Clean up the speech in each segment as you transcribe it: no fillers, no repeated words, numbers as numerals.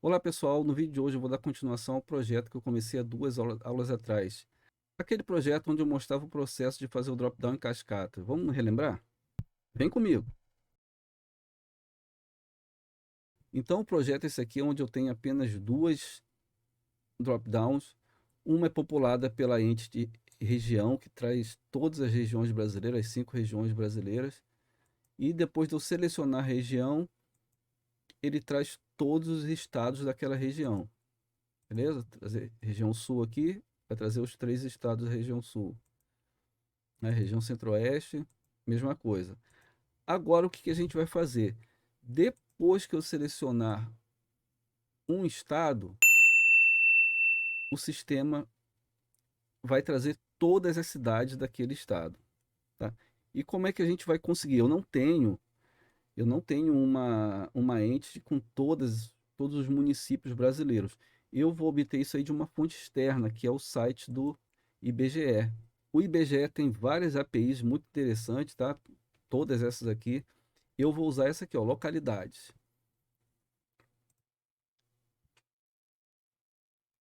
Olá pessoal, no vídeo de hoje eu vou dar continuação ao projeto que eu comecei há duas aulas atrás. Aquele projeto onde eu mostrava o processo de fazer o drop-down em cascata. Vamos relembrar? Vem comigo! Então o projeto é esse aqui, onde eu tenho apenas duas drop-downs. Uma é populada pela Entity região, que traz todas as regiões brasileiras, as 5 regiões brasileiras. E depois de eu selecionar a região, ele traz todos os estados daquela região. Beleza? Trazer região sul aqui, vai trazer os 3 estados da região sul. Na região centro-oeste, mesma coisa. Agora o que a gente vai fazer? Depois que eu selecionar um estado, o sistema vai trazer todas as cidades daquele estado, tá? E como é que a gente vai conseguir? Eu não tenho uma entity com todos os municípios brasileiros. Eu vou obter isso aí de uma fonte externa, que é o site do IBGE. O IBGE tem várias APIs muito interessantes, tá? Todas essas aqui. Eu vou usar essa aqui, ó, localidades.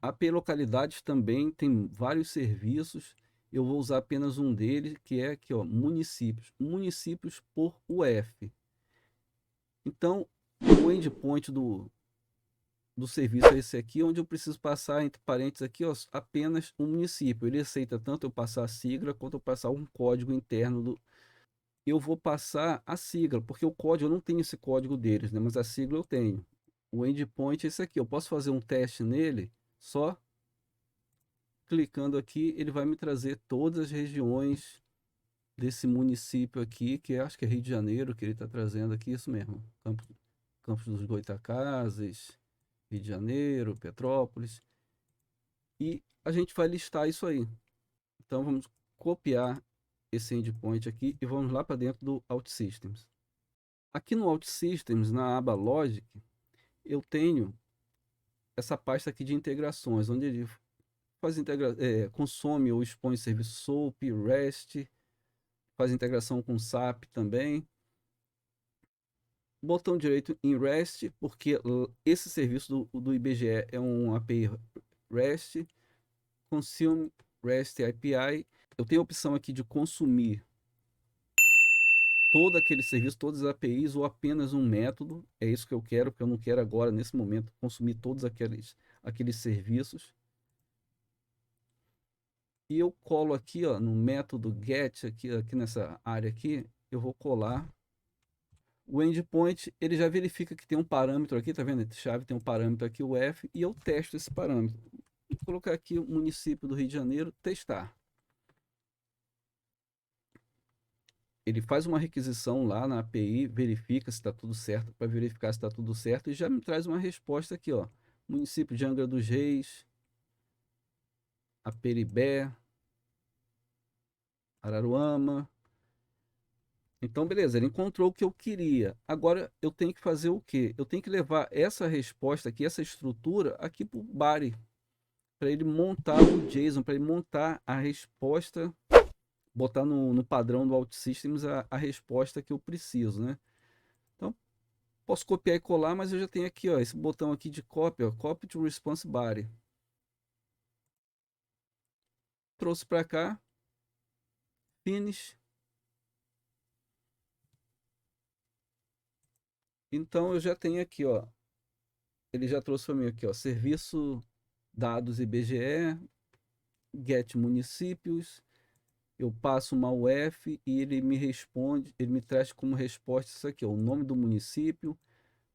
A API localidades também tem vários serviços. Eu vou usar apenas um deles, que é aqui, ó, municípios. Municípios por UF. Então, o endpoint do serviço é esse aqui, onde eu preciso passar entre parênteses aqui, ó, apenas um município. Ele aceita tanto eu passar a sigla quanto eu passar um código interno do. Eu vou passar a sigla, porque o código eu não tenho esse código deles, né? Mas a sigla eu tenho. O endpoint é esse aqui. Eu posso fazer um teste nele só clicando aqui, ele vai me trazer todas as regiões desse município aqui, que acho que é Rio de Janeiro, que ele está trazendo aqui, isso mesmo. Campos dos Goytacazes, Rio de Janeiro, Petrópolis. E a gente vai listar isso aí. Então vamos copiar esse endpoint aqui e vamos lá para dentro do OutSystems. Aqui no OutSystems, na aba Logic, eu tenho essa pasta aqui de integrações, onde ele consome ou expõe serviço SOAP, REST, faz integração com SAP também. Botão direito em REST, porque esse serviço do IBGE é um API REST. Consume REST API. Eu tenho a opção aqui de consumir todo aquele serviço, todas as APIs ou apenas um método. É isso que eu quero, porque eu não quero agora, nesse momento, consumir todos aqueles serviços. E eu colo aqui, ó, no método get, aqui nessa área aqui, eu vou colar o endpoint. Ele já verifica que tem um parâmetro aqui, tá vendo? A chave tem um parâmetro aqui, o F, e eu testo esse parâmetro. Vou colocar aqui o município do Rio de Janeiro, testar. Ele faz uma requisição lá na API, verifica se está tudo certo, para verificar se está tudo certo, e já me traz uma resposta aqui, ó. Município de Angra dos Reis, Aperibé, Araruama. Então, beleza, ele encontrou o que eu queria. Agora eu tenho que fazer o quê? Eu tenho que levar essa resposta aqui, essa estrutura, aqui para o Bari, para ele montar o JSON, para ele montar a resposta, botar no padrão do OutSystems a resposta que eu preciso, né? Então, posso copiar e colar, mas eu já tenho aqui, ó, esse botão aqui de cópia, ó, Copy to Response Body. Trouxe para cá, Finish. Então eu já tenho aqui, ó, ele já trouxe para mim aqui, ó, serviço dados IBGE, get municípios. Eu passo uma UF e ele me responde, ele me traz como resposta isso aqui, ó, o nome do município,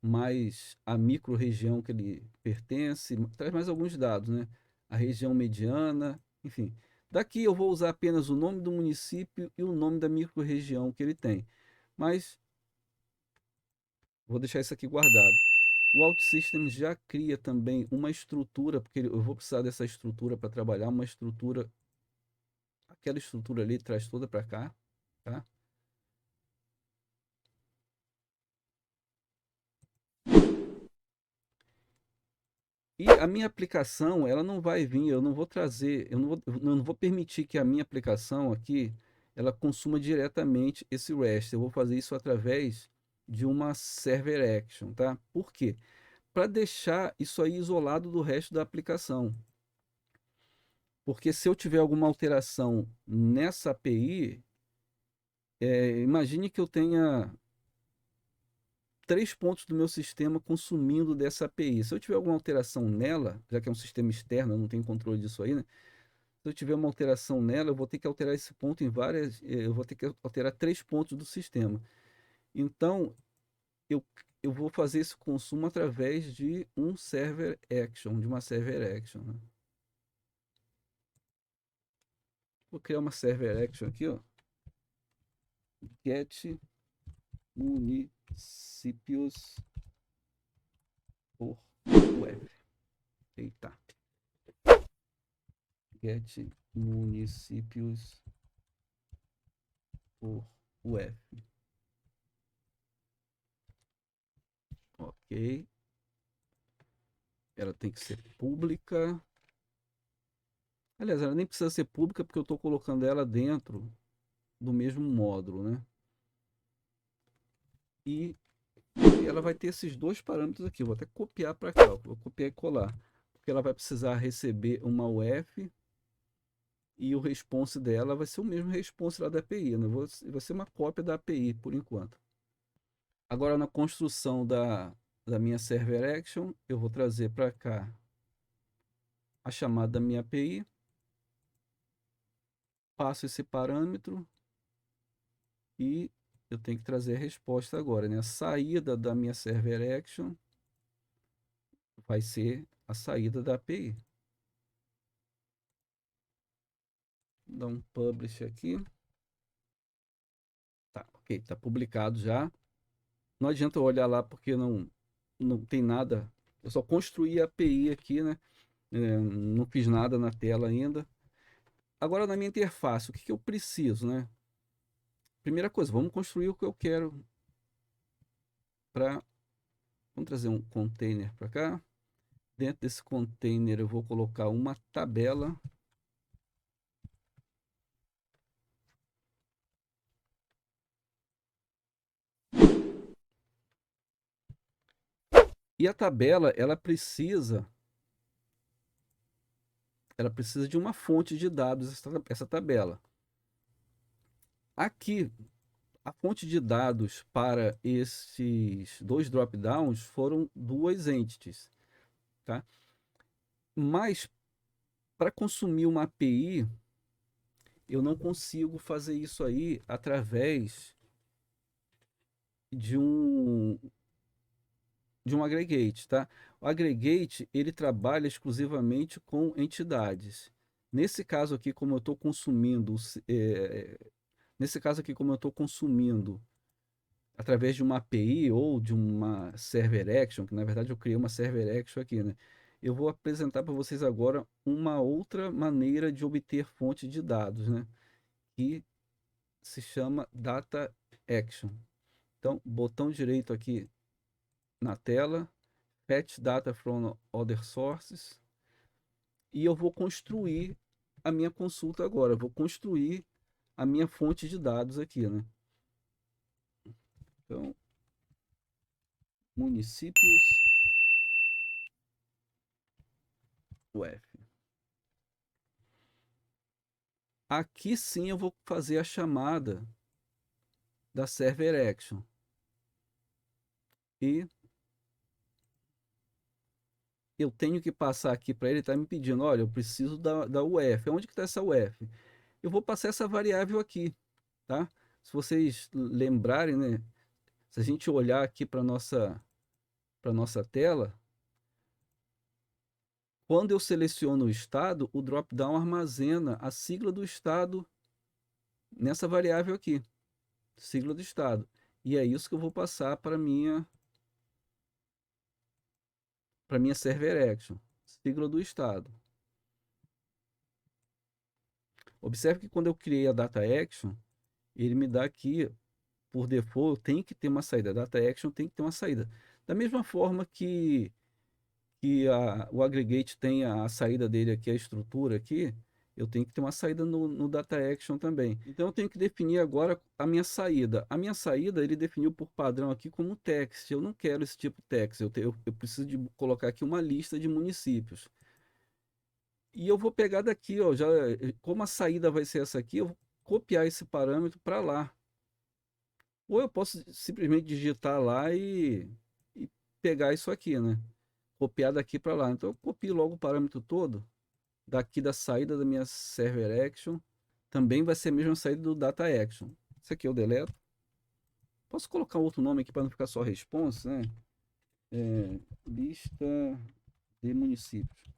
mais a micro-região que ele pertence, traz mais alguns dados, né? A região mediana, enfim. Daqui eu vou usar apenas o nome do município e o nome da micro-região que ele tem. Mas vou deixar isso aqui guardado. O OutSystems já cria também uma estrutura, porque eu vou precisar dessa estrutura para trabalhar, uma estrutura, aquela estrutura ali traz toda para cá, tá? E a minha aplicação, ela não vai vir, eu não vou trazer, eu não vou permitir que a minha aplicação aqui, ela consuma diretamente esse REST. Eu vou fazer isso através de uma server action, tá? Por quê? para deixar isso aí isolado do resto da aplicação. Porque se eu tiver alguma alteração nessa API, imagine que eu tenha 3 pontos do meu sistema consumindo dessa API. Se eu tiver alguma alteração nela, já que é um sistema externo, eu não tenho controle disso aí, né? Se eu tiver uma alteração nela, eu vou ter que alterar esse ponto em várias. Eu vou ter que alterar 3 pontos do sistema. Então, eu, eu vou fazer esse consumo através de um server action, de uma server action, né? Vou criar uma server action aqui, ó. Get municípios por web. Eita. Get municípios por web. Ok. Ela tem que ser pública. Aliás, ela nem precisa ser pública porque eu estou colocando ela dentro do mesmo módulo, né? E ela vai ter esses dois parâmetros aqui. Eu vou até copiar para cá. Vou copiar e colar. Porque ela vai precisar receber uma UF e o response dela vai ser o mesmo response lá da API, né? Vai ser uma cópia da API por enquanto. Agora na construção da minha server action, eu vou trazer para cá a chamada da minha API, passo esse parâmetro e eu tenho que trazer a resposta agora, né? A saída da minha server action vai ser a saída da API. Vou dar um publish aqui. Tá, ok, tá publicado já. Não adianta eu olhar lá porque não tem nada. Eu só construí a API aqui, né? Não fiz nada na tela ainda. Agora na minha interface, o que eu preciso, né? Primeira coisa, vamos construir o que eu quero para... Vamos trazer um container para cá. Dentro desse container eu vou colocar uma tabela. E a tabela, ela precisa de uma fonte de dados, essa tabela. Aqui, a fonte de dados para esses dois drop-downs foram duas entities, tá? Mas para consumir uma API, eu não consigo fazer isso aí através de um aggregate, tá? O aggregate, ele trabalha exclusivamente com entidades. Nesse caso aqui, como eu estou consumindo, nesse caso aqui, como eu estou consumindo através de uma API ou de uma server action, que na verdade eu criei uma server action aqui, né? Eu vou apresentar para vocês agora uma outra maneira de obter fonte de dados, né? Que se chama Data Action. Então, botão direito aqui na tela, Fetch Data from Other Sources, e eu vou construir a minha consulta agora. Eu vou construir a minha fonte de dados aqui, né? Então, municípios UF. Aqui sim eu vou fazer a chamada da server action. E eu tenho que passar aqui para ele, está me pedindo, olha, eu preciso da UF. Onde que está essa UF? Eu vou passar essa variável aqui, tá? Se vocês lembrarem, né? Se a gente olhar aqui para nossa tela, quando eu seleciono o estado, o drop-down armazena a sigla do estado nessa variável aqui, sigla do estado. E é isso que eu vou passar para minha server action, sigla do estado. Observe que quando eu criei a data action, ele me dá aqui, por default, tem que ter uma saída. A data action tem que ter uma saída. Da mesma forma que o aggregate tem a saída dele aqui, a estrutura aqui, eu tenho que ter uma saída no Data Action também. Então eu tenho que definir agora a minha saída. A minha saída ele definiu por padrão aqui como text. Eu não quero esse tipo de text. Eu preciso de colocar aqui uma lista de municípios. E eu vou pegar daqui, ó, já, como a saída vai ser essa aqui, eu vou copiar esse parâmetro para lá. Ou eu posso simplesmente digitar lá e pegar isso aqui, né? Copiar daqui para lá. Então eu copio logo o parâmetro todo daqui da saída da minha server action. Também vai ser a mesma saída do data action. Isso aqui eu deleto. Posso colocar outro nome aqui para não ficar só response, né? Lista de municípios.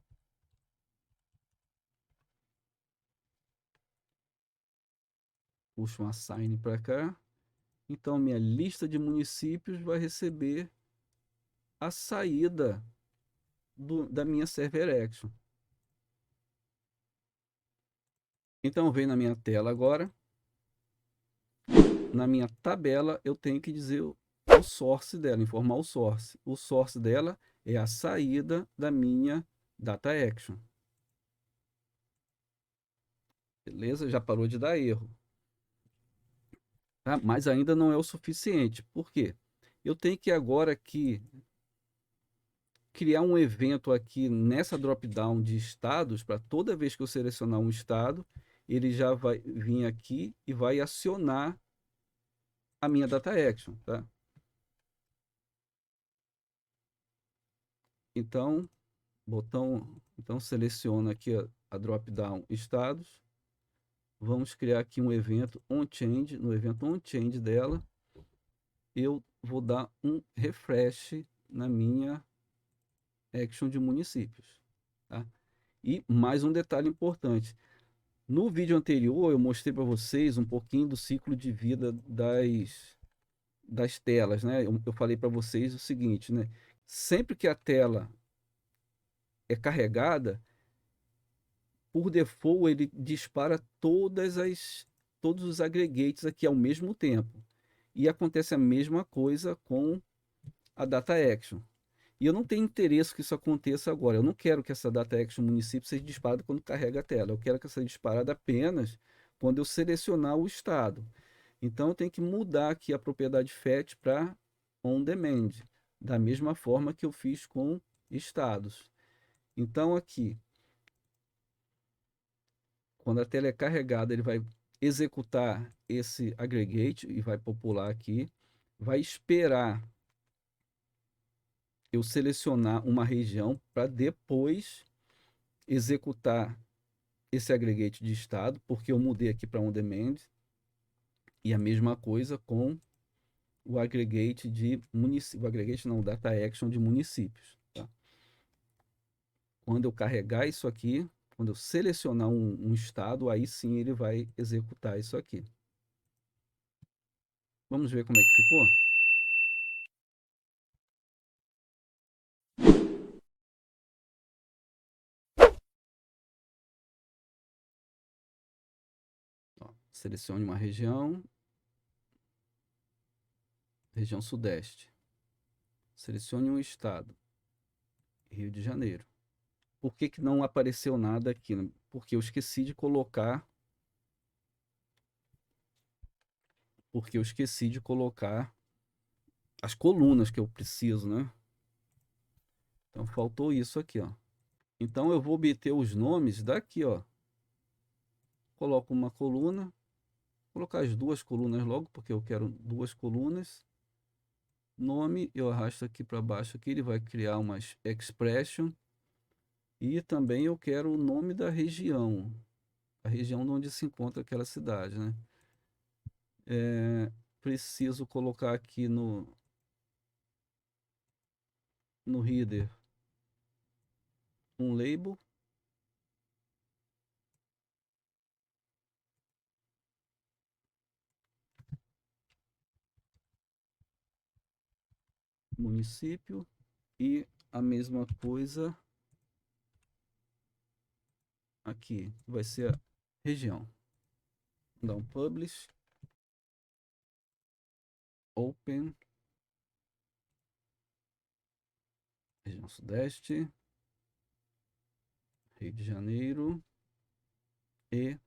Puxo um assign para cá. Então minha lista de municípios vai receber a saída da minha server action. Então vem na minha tela agora. Na minha tabela eu tenho que dizer o source dela, informar o source. O source dela é a saída da minha data action. Beleza? Já parou de dar erro. Tá? Mas ainda não é o suficiente. Por quê? Eu tenho que agora aqui criar um evento aqui nessa drop-down de estados, para toda vez que eu selecionar um estado, ele já vai vir aqui e vai acionar a minha data action, tá? Então, então seleciono aqui a drop-down estados. Vamos criar aqui um evento onChange. No evento onChange dela, eu vou dar um refresh na minha action de municípios, tá? E mais um detalhe importante. No vídeo anterior, eu mostrei para vocês um pouquinho do ciclo de vida das telas, né? Eu falei para vocês o seguinte, né? Sempre que a tela é carregada, por default ele dispara todos os aggregates aqui ao mesmo tempo. E acontece a mesma coisa com a data action. E eu não tenho interesse que isso aconteça agora. Eu não quero que essa data action município seja disparada quando carrega a tela. Eu quero que essa seja disparada apenas quando eu selecionar o estado. Então eu tenho que mudar aqui a propriedade fetch para on demand, da mesma forma que eu fiz com estados. Então aqui, quando a tela é carregada, ele vai executar esse aggregate e vai popular aqui, vai esperar eu selecionar uma região para depois executar esse aggregate de estado, porque eu mudei aqui para on demand, e a mesma coisa com o aggregate de municípios, o aggregate não, o data action de municípios. Tá? Quando eu carregar isso aqui, quando eu selecionar um estado, aí sim ele vai executar isso aqui. Vamos ver como é que ficou? Ó, selecione uma região, região sudeste. Selecione um estado, Rio de Janeiro. Por que que não apareceu nada aqui? Porque eu esqueci de colocar, porque eu esqueci de colocar as colunas que eu preciso, né? Então faltou isso aqui, ó. Então eu vou obter os nomes daqui, ó. Coloco uma coluna, vou colocar as duas colunas logo, porque eu quero duas colunas. Nome, eu arrasto aqui para baixo aqui, ele vai criar umas expression. E também eu quero o nome da região, a região onde se encontra aquela cidade, né? Preciso colocar aqui no header um label. Município e a mesma coisa aqui, vai ser a região. Vou dar um publish, open, região sudeste, Rio de Janeiro, E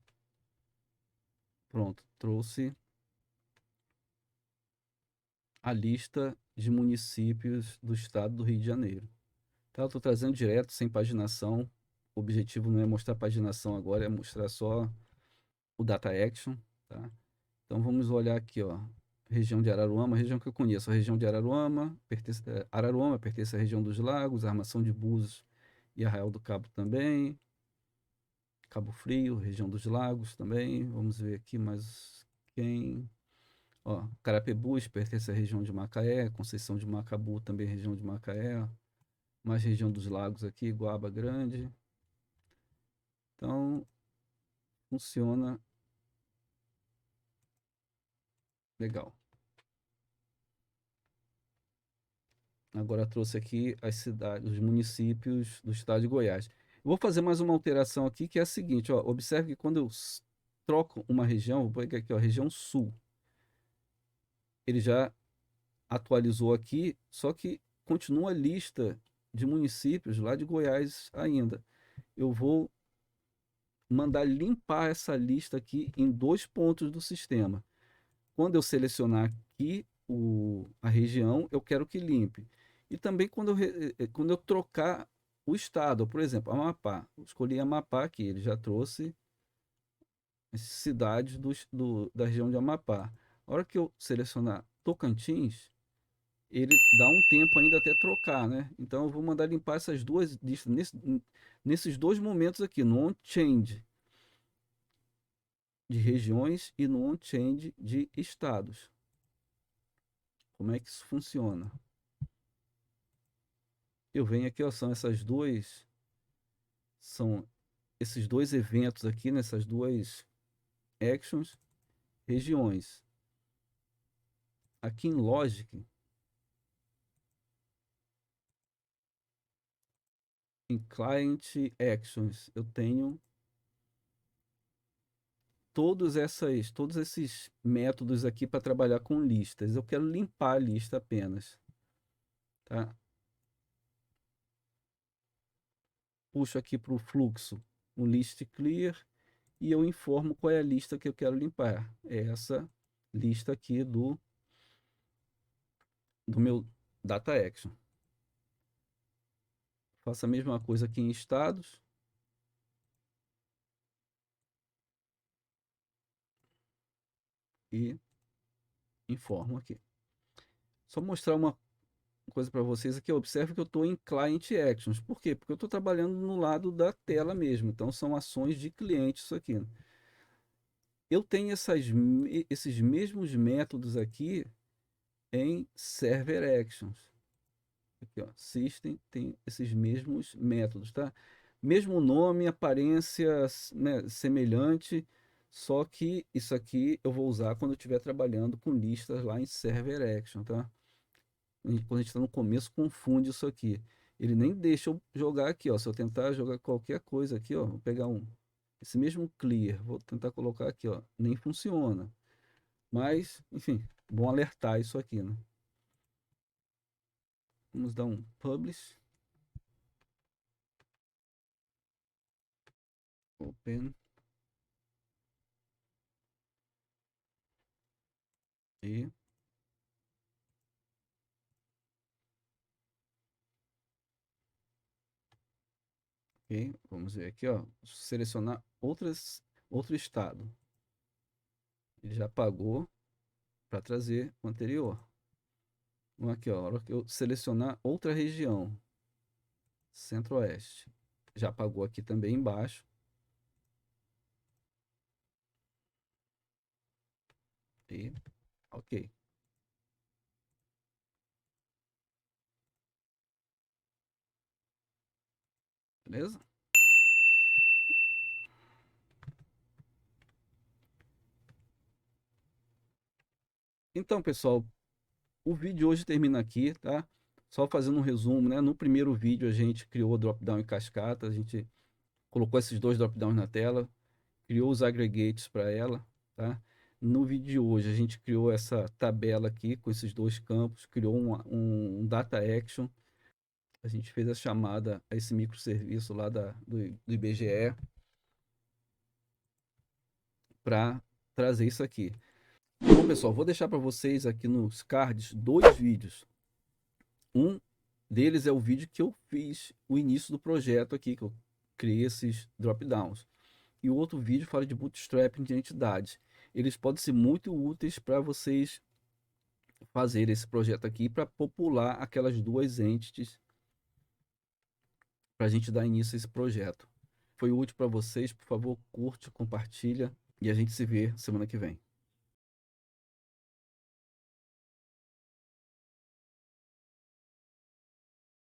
pronto, trouxe a lista de municípios do estado do Rio de Janeiro. Tá, eu estou trazendo direto, sem paginação. O objetivo não é mostrar paginação agora, é mostrar só o Data Action, tá? Então vamos olhar aqui, ó, região de Araruama, região que eu conheço, a região de Araruama, Araruama pertence à região dos lagos, Armação de Búzios e Arraial do Cabo também, Cabo Frio, região dos lagos também, vamos ver aqui mais quem, ó, Carapebus pertence à região de Macaé, Conceição de Macabu também região de Macaé, mais região dos lagos aqui, Guaba Grande, então funciona legal. Agora trouxe aqui as cidades, os municípios do estado de Goiás. Eu vou fazer mais uma alteração aqui, que é a seguinte, ó, observe que quando eu troco uma região, vou pegar aqui, ó, região sul, ele já atualizou aqui, só que continua a lista de municípios lá de Goiás ainda. Eu vou mandar limpar essa lista aqui em dois pontos do sistema. Quando eu selecionar aqui a região, eu quero que limpe. E também quando eu trocar o estado, por exemplo, Amapá. Eu escolhi Amapá aqui, ele já trouxe as cidades da região de Amapá. A hora que eu selecionar Tocantins, ele dá um tempo ainda até trocar, né? Então eu vou mandar limpar essas duas listas nesses dois momentos aqui, no on-change de regiões e no on-change de estados. Como é que isso funciona? Eu venho aqui, ó, são esses dois eventos aqui, nessas duas actions, regiões. Aqui em Logic, em Client Actions, eu tenho todos esses métodos aqui para trabalhar com listas. Eu quero limpar a lista apenas, tá? Puxo aqui para o fluxo um list clear e eu informo qual é a lista que eu quero limpar. É essa lista aqui do meu Data Action. Faço a mesma coisa aqui em estados e informo aqui. Só mostrar uma coisa para vocês aqui, observe que eu estou em Client Actions. Por quê? Porque eu estou trabalhando no lado da tela mesmo. Então são ações de cliente isso aqui. Eu tenho esses mesmos métodos aqui em Server Actions. Aqui, ó, System tem esses mesmos métodos, tá? Mesmo nome, aparência, né, semelhante, só que isso aqui eu vou usar quando eu estiver trabalhando com listas lá em Server Action, tá? Quando a gente está no começo, confunde isso aqui. Ele nem deixa eu jogar aqui, ó. Se eu tentar jogar qualquer coisa aqui, ó, vou pegar esse mesmo clear, vou tentar colocar aqui, ó, nem funciona. Mas, enfim, bom alertar isso aqui, né? Vamos dar um publish, open e ok, vamos ver aqui, ó, selecionar outro estado. Ele já apagou para trazer o anterior. Vamos aqui, ó, a hora que eu selecionar outra região, Centro-Oeste, já apagou aqui também embaixo. E ok, beleza? Então, pessoal, o vídeo hoje termina aqui, tá? Só fazendo um resumo, né? No primeiro vídeo a gente criou o drop-down em cascata, a gente colocou esses dois drop-downs na tela, criou os aggregates para ela, tá? No vídeo de hoje a gente criou essa tabela aqui com esses dois campos, criou um data action, a gente fez a chamada a esse microserviço lá do IBGE, para trazer isso aqui. Bom, pessoal, vou deixar para vocês aqui nos cards 2 vídeos. Um deles é o vídeo que eu fiz o início do projeto aqui, que eu criei esses drop-downs. E o outro vídeo fala de bootstrapping de entidades. Eles podem ser muito úteis para vocês fazer esse projeto aqui para popular aquelas duas entities para a gente dar início a esse projeto. Foi útil para vocês? Por favor, curte, compartilha e a gente se vê semana que vem.